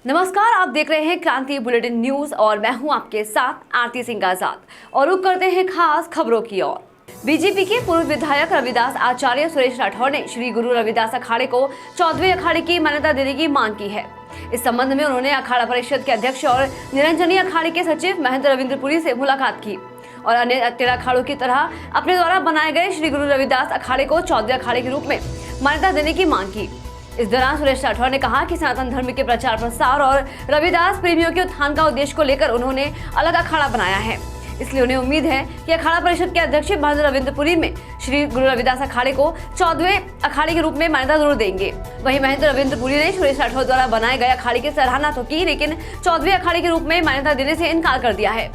नमस्कार, आप देख रहे हैं क्रांति बुलेटिन न्यूज और मैं हूं आपके साथ आरती सिंह आजाद और रुक करते हैं खास खबरों की ओर। बीजेपी के पूर्व विधायक रविदास आचार्य सुरेश राठौर ने श्री गुरु रविदास अखाड़े को 14वें अखाड़े की मान्यता देने की मांग की है। इस संबंध में उन्होंने अखाड़ा परिषद के अध्यक्ष और निरंजनी अखाड़े के सचिव महेंद्र रविंद्रपुरी से मुलाकात की और अन्य 13 अखाड़ों की तरह अपने द्वारा बनाए गए श्री गुरु रविदास अखाड़े को 14वें अखाड़े के रूप में मान्यता देने की मांग की। इस दौरान सुरेश राठौर ने कहा कि सनातन धर्म के प्रचार प्रसार और रविदास प्रेमियों के उत्थान का उद्देश्य को लेकर उन्होंने अलग अखाड़ा बनाया है, इसलिए उन्हें उम्मीद है कि अखाड़ा परिषद के अध्यक्ष महेंद्र रविंद्रपुरी में श्री गुरु रविदास अखाड़े को 14वें अखाड़े के रूप में मान्यता जरूर देंगे। वहीं महेंद्र रविंद्रपुरी ने सुरेश राठौर द्वारा बनाए गए अखाड़े की सराहना तो की, लेकिन 14वें अखाड़े के रूप में मान्यता देने से इनकार कर दिया है।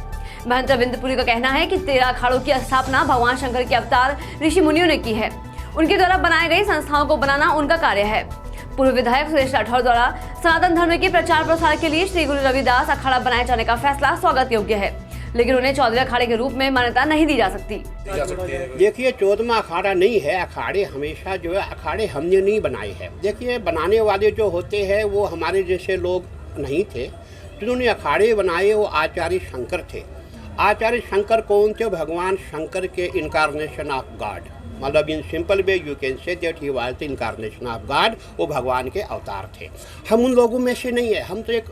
महेंद्र रविंद्रपुरी का कहना है कि 13 अखाड़ों की स्थापना भगवान शंकर के अवतार ऋषि मुनियों ने की है, उनके द्वारा बनाई गई संस्थाओं को बनाना उनका कार्य है। पूर्व विधायक सुरेश राठौर द्वारा सनातन धर्म के प्रचार प्रसार के लिए श्री गुरु रविदास अखाड़ा बनाए जाने का फैसला स्वागत योग्य है, लेकिन उन्हें 14वें अखाड़े के रूप में मान्यता नहीं दी जा सकती। देखिए, 14वां अखाड़ा नहीं है। अखाड़े हमेशा जो है अखाड़े हमने नहीं बनाए हैं। देखिए, बनाने वाले जो होते हैं वो हमारे जैसे लोग नहीं थे। जिन्होंने अखाड़े बनाए वो आचार्य शंकर थे। आचार्य शंकर कौन थे? भगवान शंकर के इनकारनेशन ऑफ गॉड, मतलब in simple way you can say that he was the incarnation of God. वो भगवान के अवतार थे। हम उन लोगों में से नहीं है, हम तो एक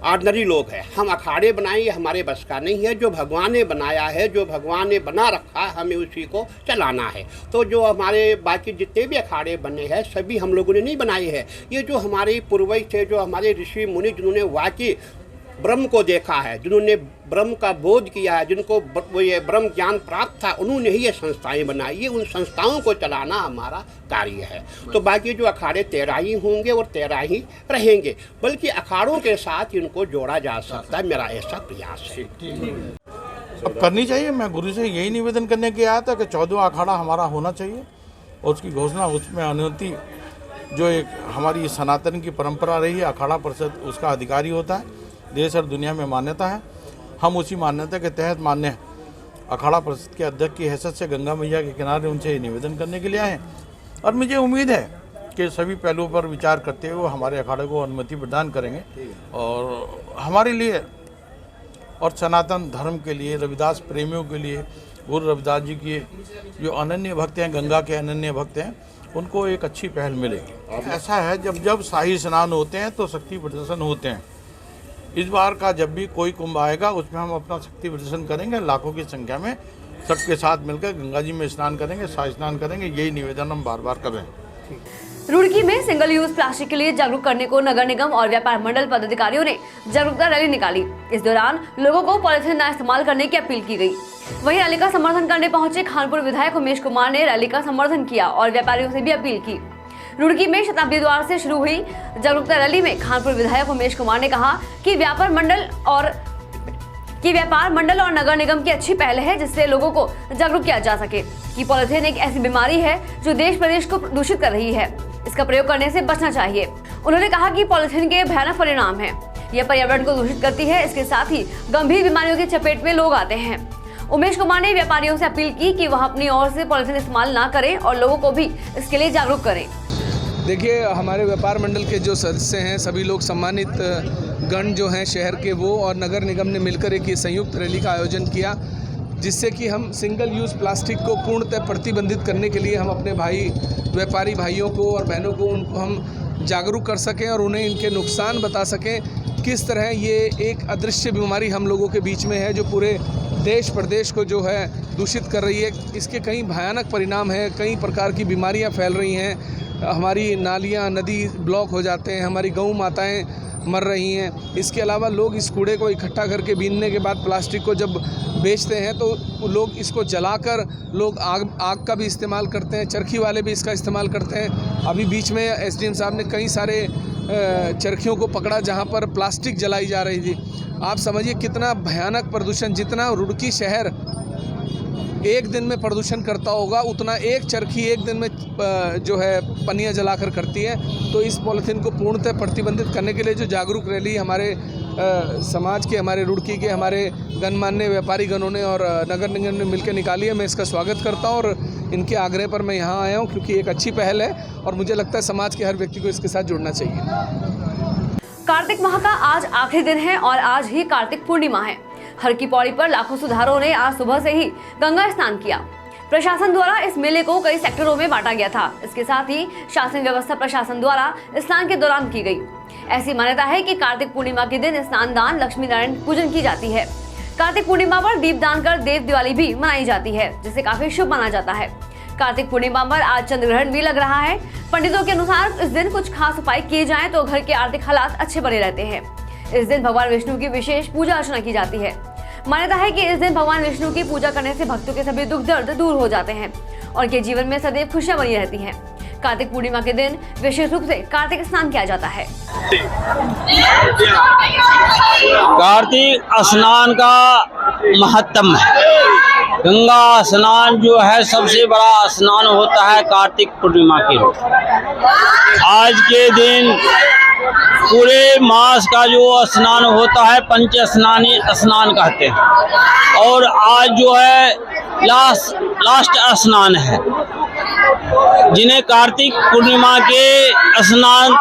ऑर्डनरी लोग हैं। हम अखाड़े बनाए ये हमारे बस का नहीं है। जो भगवान ने बनाया है, जो भगवान ने बना रखा, हमें उसी को चलाना है। तो जो हमारे बाकी जितने भी अखाड़े बने हैं सभी हम लोगों ने नहीं बनाए हैं। ये जो हमारे पूर्वज थे, जो हमारे ऋषि मुनि जिन्होंने वाकई ब्रह्म को देखा है, जिन्होंने ब्रह्म का बोध किया है, जिनको वो ये ब्रह्म ज्ञान प्राप्त था, उन्होंने ही ये संस्थाएं बनाई। ये उन संस्थाओं को चलाना हमारा कार्य है। तो बाकी जो अखाड़े 13 ही होंगे और 13 ही रहेंगे, बल्कि अखाड़ों के साथ इनको जोड़ा जा सकता है। मेरा ऐसा प्रयास है। अब करनी चाहिए। मैं गुरु से यही निवेदन करने के आया था कि 14वां अखाड़ा हमारा होना चाहिए और उसकी घोषणा, उसमें अनुमति जो एक हमारी सनातन की परंपरा रही है, अखाड़ा परिषद उसका अधिकारी होता है। देश और दुनिया में मान्यता है। हम उसी मान्यता के तहत मान्य अखाड़ा परिषद के अध्यक्ष की हैसियत से गंगा मैया के किनारे उनसे निवेदन करने के लिए आए हैं और मुझे उम्मीद है कि सभी पहलुओं पर विचार करते हुए हमारे अखाड़े को अनुमति प्रदान करेंगे और हमारे लिए और सनातन धर्म के लिए, रविदास प्रेमियों के लिए, गुरु रविदास जी की जो अनन्य भक्त हैं, गंगा के अनन्य भक्त हैं, उनको एक अच्छी पहल मिलेगी। ऐसा है, जब शाही स्नान होते हैं तो शक्ति प्रदर्शन होते हैं। इस बार का जब भी कोई कुंभ आएगा उसमें हम अपना शक्ति प्रदर्शन करेंगे। लाखों की संख्या में सबके साथ मिलकर गंगा जी में स्नान करेंगे, शाही स्नान करेंगे। यही निवेदन हम बार बार कर रहे हैं। रुड़की में सिंगल यूज प्लास्टिक के लिए जागरूक करने को नगर निगम और व्यापार मंडल पदाधिकारियों ने जागरूकता रैली निकाली। इस दौरान लोगों को पॉलिथीन न इस्तेमाल करने की अपील की गई। वहीं रैली का समर्थन करने पहुंचे खानपुर विधायक उमेश कुमार ने रैली का समर्थन किया और व्यापारियों से भी अपील की। रुड़की में शताब्दी द्वार से शुरू हुई जागरूकता रैली में खानपुर विधायक उमेश कुमार ने कहा कि व्यापार मंडल और नगर निगम की अच्छी पहल है, जिससे लोगों को जागरूक किया जा सके कि पॉलिथीन एक ऐसी बीमारी है जो देश प्रदेश को दूषित कर रही है। इसका प्रयोग करने से बचना चाहिए। उन्होंने कहा कि पॉलिथीन के भयानक परिणाम है। यह पर्यावरण को दूषित करती है। इसके साथ ही गंभीर बीमारियों की चपेट में लोग आते हैं। उमेश कुमार ने व्यापारियों से अपील की कि वह अपनी ओर से पॉलिथीन इस्तेमाल न करें और लोगों को भी इसके लिए जागरूक करें। देखिए, हमारे व्यापार मंडल के जो सदस्य हैं, सभी लोग सम्मानित गण जो हैं शहर के, वो और नगर निगम ने मिलकर एक संयुक्त रैली का आयोजन किया, जिससे कि हम सिंगल यूज़ प्लास्टिक को पूर्णतः प्रतिबंधित करने के लिए हम अपने व्यापारी भाइयों को और बहनों को उनको हम जागरूक कर सकें और उन्हें इनके नुकसान बता सकें। किस तरह ये एक अदृश्य बीमारी हम लोगों के बीच में है जो पूरे देश प्रदेश को जो है दूषित कर रही है। इसके कई भयानक परिणाम हैं, कई प्रकार की बीमारियां फैल रही हैं। हमारी नालियां, नदी ब्लॉक हो जाते हैं, हमारी गौ माताएं मर रही हैं। इसके अलावा लोग इस कूड़े को इकट्ठा करके बीनने के बाद प्लास्टिक को जब बेचते हैं तो लोग इसको जलाकर लोग आग का भी इस्तेमाल करते हैं। चरखी वाले भी इसका इस्तेमाल करते हैं। अभी बीच में एसडीएम साहब ने कई सारे चरखियों को पकड़ा जहां पर प्लास्टिक जलाई जा रही थी। आप समझिए कितना भयानक प्रदूषण। जितना रुड़की शहर एक दिन में प्रदूषण करता होगा, उतना एक चरखी एक दिन में जो है पनियाँ जलाकर करती है। तो इस पॉलिथीन को पूर्णतः प्रतिबंधित करने के लिए जो जागरूक रैली हमारे समाज के, हमारे रुड़की के, हमारे गणमान्य व्यापारी गणों ने और नगर निगम ने मिलकर निकाली है, मैं इसका स्वागत करता हूँ और इनके आग्रह पर मैं यहाँ आया हूँ क्योंकि एक अच्छी पहल है और मुझे लगता है समाज के हर व्यक्ति को इसके साथ जुड़ना चाहिए। कार्तिक माह का आज आखिरी दिन है और आज ही कार्तिक पूर्णिमा है। हर की पौड़ी पर लाखों श्रद्धालुओं ने आज सुबह से ही गंगा स्नान किया। प्रशासन द्वारा इस मेले को कई सेक्टरों में बांटा गया था। इसके साथ ही शासन व्यवस्था प्रशासन द्वारा स्नान के दौरान की गई। ऐसी मान्यता है कि कार्तिक पूर्णिमा के दिन स्नान दान लक्ष्मी नारायण पूजन की जाती है। कार्तिक पूर्णिमा पर दीप दान कर देव दिवाली भी मनाई जाती है, जिसे काफी शुभ माना जाता है। कार्तिक पूर्णिमा पर आज चंद्र ग्रहण भी लग रहा है। पंडितों के अनुसार इस दिन कुछ खास उपाय किए जाएं तो घर के आर्थिक हालात अच्छे बने रहते हैं। इस दिन भगवान विष्णु की विशेष पूजा अर्चना की जाती है। मान्यता है कि इस दिन भगवान विष्णु की पूजा करने से भक्तों के सभी दुख दर्द दूर हो जाते हैं और उनके जीवन में सदैव खुशियां बनी रहती हैं। कार्तिक पूर्णिमा के दिन विशेष रूप से कार्तिक स्नान किया जाता है। कार्तिक स्नान का महत्तम है। गंगा स्नान जो है सबसे बड़ा स्नान होता है कार्तिक पूर्णिमा के रोज। आज के दिन पूरे मास का जो स्नान होता है पंच स्नानी स्नान कहते हैं और आज जो है लास्ट स्नान है, जिन्हें कार्तिक पूर्णिमा के स्नान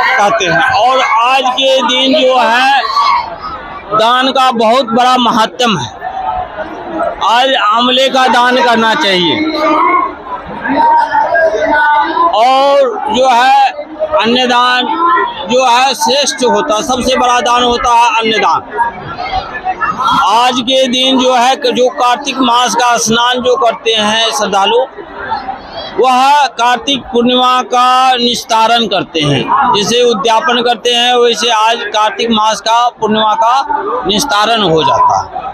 कहते हैं। और आज के दिन जो है दान का बहुत बड़ा महत्व है। आज आंवले का दान करना चाहिए और जो है अन्नदान जो है श्रेष्ठ होता है, सबसे बड़ा दान होता है अन्नदान। आज के दिन जो है जो कार्तिक मास का स्नान जो करते हैं श्रद्धालु, वह कार्तिक पूर्णिमा का निस्तारण करते हैं। जैसे उद्यापन करते हैं वैसे आज कार्तिक मास का पूर्णिमा का निस्तारण हो जाता है।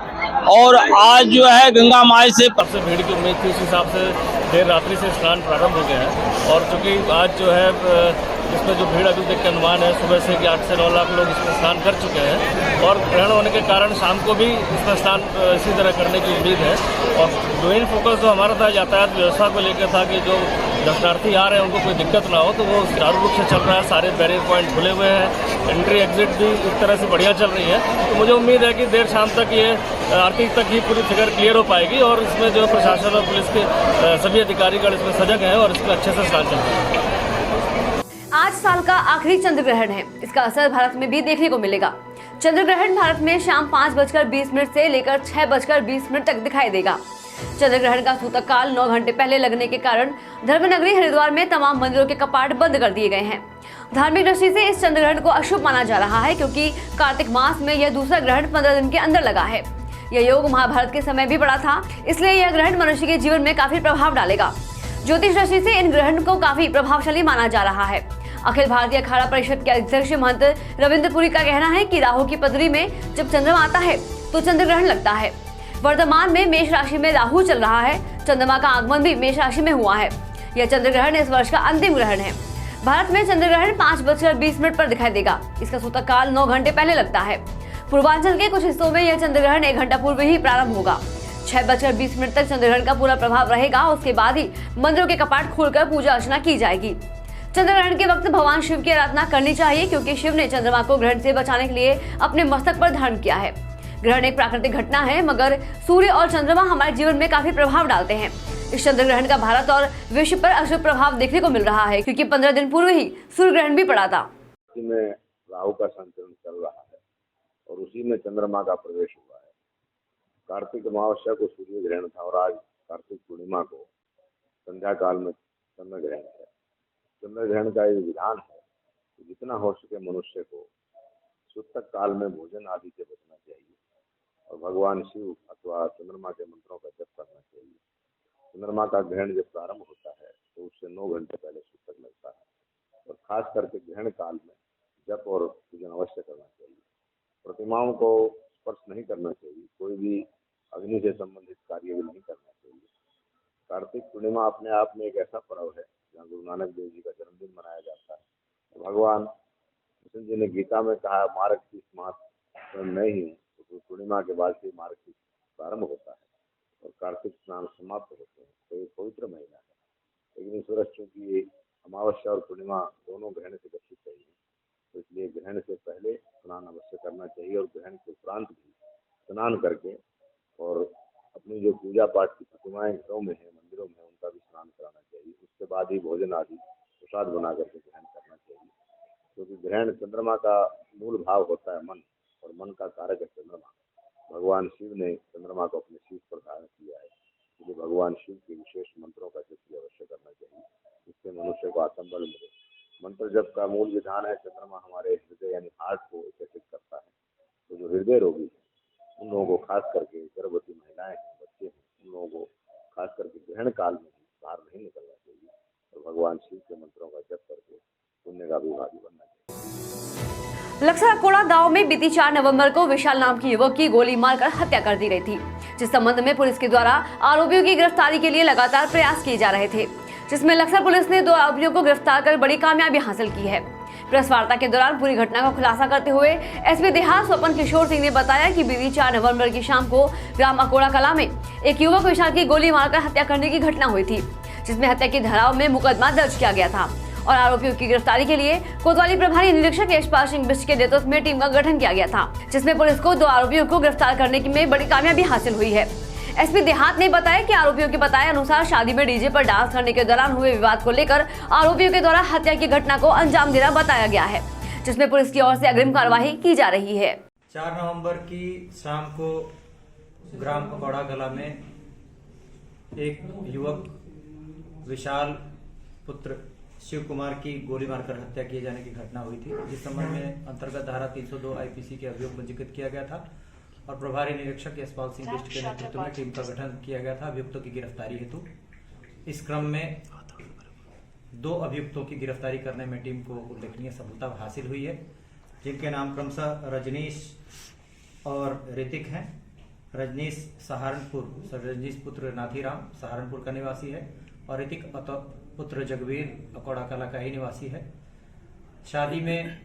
और आज जो है गंगा माई से सबसे भीड़ की उम्मीद थी, उस हिसाब से देर रात्रि से स्नान प्रारंभ हो गया है। और चूँकि आज जो है इसमें जो भीड़ अभी देख के अनुमान है सुबह से कि 8 से 9 लाख लोग इसमें स्नान कर चुके हैं और ग्रहण होने के कारण शाम को भी इसमें स्नान इसी तरह करने की उम्मीद है। और मेन फोकस जो हमारा था यातायात व्यवस्था को लेकर था कि जो दर्शनार्थी आ रहे हैं उनको कोई दिक्कत ना हो, तो वो सुचारू रूप से चल रहा है। सारे बैरियर पॉइंट खुले हुए हैं, एंट्री एग्जिट भी एक तरह से बढ़िया चल रही है। तो मुझे उम्मीद है कि देर शाम तक ये आरती तक ही पूरी फिगर क्लियर हो पाएगी और इसमें जो प्रशासन और पुलिस के सभी अधिकारीगण इसमें सजग हैं और इसमें अच्छे से स्नान चल रहा है। आज साल का आखिरी चंद्र ग्रहण है। इसका असर भारत में भी देखने को मिलेगा। चंद्र ग्रहण भारत में शाम 5:20 से लेकर 6:20 तक दिखाई देगा। चंद्र ग्रहण का सूतक काल 9 घंटे पहले लगने के कारण धर्मनगरी हरिद्वार में तमाम मंदिरों के कपाट बंद कर दिए गए हैं। धार्मिक दृष्टि से इस चंद्र ग्रहण को अशुभ माना जा रहा है, क्योंकि कार्तिक मास में यह दूसरा ग्रहण 15 दिन के अंदर लगा है। यह योग महाभारत के समय भी पड़ा था, इसलिए यह ग्रहण मनुष्य के जीवन में काफी प्रभाव डालेगा। ज्योतिष दृष्टि से इन ग्रहण को काफी प्रभावशाली माना जा रहा है। अखिल भारतीय अखाड़ा परिषद के अध्यक्ष महंत रविंद्रपुरी का कहना है कि राहु की पदरी में जब चंद्रमा आता है तो चंद्र ग्रहण लगता है। वर्तमान में मेष राशि में राहु चल रहा है। चंद्रमा का आगमन भी मेष राशि में हुआ है। यह चंद्र ग्रहण इस वर्ष का अंतिम ग्रहण है। भारत में चंद्र ग्रहण 5:20 पर दिखाई देगा। इसका सूतक काल 9 घंटे पहले लगता है। पूर्वांचल के कुछ हिस्सों में यह चंद्र ग्रहण 1 घंटा पूर्व ही प्रारंभ होगा। 6:20 तक चंद्र ग्रहण का पूरा प्रभाव रहेगा। उसके बाद ही मंदिरों के कपाट खोलकर पूजा अर्चना की जाएगी। चंद्र ग्रहण के वक्त भगवान शिव की आराधना करनी चाहिए, क्योंकि शिव ने चंद्रमा को ग्रहण से बचाने के लिए अपने मस्तक पर धारण किया है। ग्रहण एक प्राकृतिक घटना है, मगर सूर्य और चंद्रमा हमारे जीवन में काफी प्रभाव डालते हैं। इस चंद्र ग्रहण का भारत और विश्व पर अशुभ प्रभाव देखने को मिल रहा है, क्योंकि 15 दिन पूर्व ही सूर्य ग्रहण भी पड़ा था। में राहु का संचरण चल रहा है और उसी में चंद्रमा का प्रवेश हुआ है। कार्तिक अमावस्या को सूर्य ग्रहण था और आज कार्तिक पूर्णिमा को संध्या काल में चंद्र ग्रहण है। चंद्र ग्रहण का एक विधान है कि जितना हो सके मनुष्य को सूतक काल में भोजन आदि से बचना चाहिए और भगवान शिव अथवा चंद्रमा के मंत्रों का जप करना चाहिए। चंद्रमा का ग्रहण जब प्रारंभ होता है तो उससे 9 घंटे पहले सूतक लगता है और खास करके ग्रहण काल में जप और पूजन अवश्य करना चाहिए। प्रतिमाओं को स्पर्श नहीं करना चाहिए, कोई भी अग्नि से संबंधित कार्य भी नहीं करना चाहिए। कार्तिक पूर्णिमा अपने आप में एक ऐसा पर्व है जहाँ गुरु नानक देव जी का जन्मदिन मनाया जाता है। तो भगवान कृष्ण जी ने गीता में कहा मार्ग 30 मास नहीं ही, तो पूर्णिमा के बाद से मार्ग 30 प्रारंभ होता है और कार्तिक स्नान समाप्त होते हैं। तो ये पवित्र महीना है, लेकिन इस वर्ष चूँकि अमावस्या और पूर्णिमा दोनों ग्रहण से ग्रसित रही है, तो इसलिए ग्रहण से पहले स्नान अवश्य करना चाहिए और ग्रहण के उपरांत भी स्नान करके और अपनी जो पूजा पाठ की प्रतिमाएं घरों में है, मंदिरों में, उनका भी स्नान कराना चाहिए। उसके बाद ही भोजन आदि प्रसाद बना करके ग्रहण करना चाहिए। क्योंकि ग्रहण चंद्रमा का मूल भाव होता है मन, और मन का कारक है चंद्रमा। भगवान शिव ने चंद्रमा को अपने शीश पर धारण किया है, इसलिए भगवान शिव के विशेष मंत्रों का जप अवश्य करना चाहिए, इससे मनुष्य को आत्मबल मिले। मंत्र जप का मूल विधान है, चंद्रमा हमारे हृदय यानी हार्ट को विकसित करता है। तो जो हृदय रोगी हैं उन लोगों को, खास करके गर्भवती महिलाएं हैं, बच्चे हैं, उन लोगों को खास करके ग्रहण काल में बाहर नहीं निकलना चाहिए और भगवान शिव के मंत्रों का जप करके पुण्य का अभिभागी बनना चाहिए। लक्सर अकोड़ा गांव में बीती 4 नवंबर को विशाल नाम की युवक की गोली मारकर हत्या कर दी गई थी, जिस संबंध में पुलिस के द्वारा आरोपियों की गिरफ्तारी के लिए लगातार प्रयास किए जा रहे थे, जिसमें लक्सर पुलिस ने 2 आरोपियों को गिरफ्तार कर बड़ी कामयाबी हासिल की है। प्रेस वार्ता के दौरान पूरी घटना का खुलासा करते हुए एसपी देहात स्वपन किशोर सिंह ने बताया कि बीती 4 नवंबर की शाम को ग्राम अकोड़ा कला में एक युवक विशाल की गोली मारकर हत्या करने की घटना हुई थी, जिसमें हत्या की धाराओं में मुकदमा दर्ज किया गया था और आरोपियों की गिरफ्तारी के लिए कोतवाली प्रभारी निरीक्षक यशपाल सिंह बिष्ट के नेतृत्व में टीम का गठन किया गया था, जिसमें पुलिस को 2 आरोपियों को गिरफ्तार करने में बड़ी कामयाबी हासिल हुई है। एसपी देहात ने बताया कि आरोपियों के बताए अनुसार शादी में डीजे पर डांस करने के दौरान हुए विवाद को लेकर आरोपियों के द्वारा हत्या की घटना को अंजाम देना बताया गया है, जिसमें पुलिस की ओर से अग्रिम कार्यवाही की जा रही है। 4 नवंबर की शाम को ग्राम अकोड़ा कला में एक युवक विशाल पुत्र शिव कुमार की गोली मारकर हत्या किए जाने की घटना हुई थी, जिस संबंध में अंतर्गत धारा 302 आईपीसी के अभियोग पंजीकृत किया गया था और प्रभारी निरीक्षक यशपाल सिंह बिष्ट के नेतृत्व में टीम का गठन किया गया था अभियुक्तों की गिरफ्तारी हेतु। इस क्रम में 2 अभियुक्तों की गिरफ्तारी करने में टीम को उल्लेखनीय सफलता हासिल हुई है, जिनके नाम क्रमशः रजनीश और ऋतिक हैं। रजनीश रजनीश पुत्र नाथीराम सहारनपुर का निवासी है और ऋतिक पुत्र जगवीर अकोड़ा कला का ही निवासी है। शादी में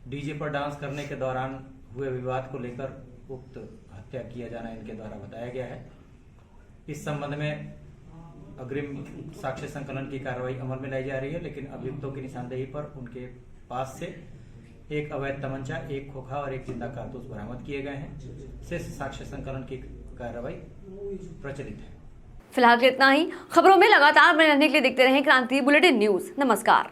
डीजे पर डांस करने के दौरान हुए विवाद को लेकर उक्त हत्या किया जाना इनके द्वारा बताया गया है। इस संबंध में अग्रिम साक्ष्य संकलन की कार्रवाई अमल में लाई जा रही है, लेकिन अभियुक्तों की निशानदेही पर उनके पास से एक अवैध तमंचा, एक खोखा और एक जिंदा कारतूस बरामद किए गए हैं। शेष साक्ष्य संकलन की कार्रवाई प्रचलित है। फिलहाल इतना ही। खबरों में लगातार बने रहने के लिए देखते रहें क्रांति बुलेटिन न्यूज। नमस्कार।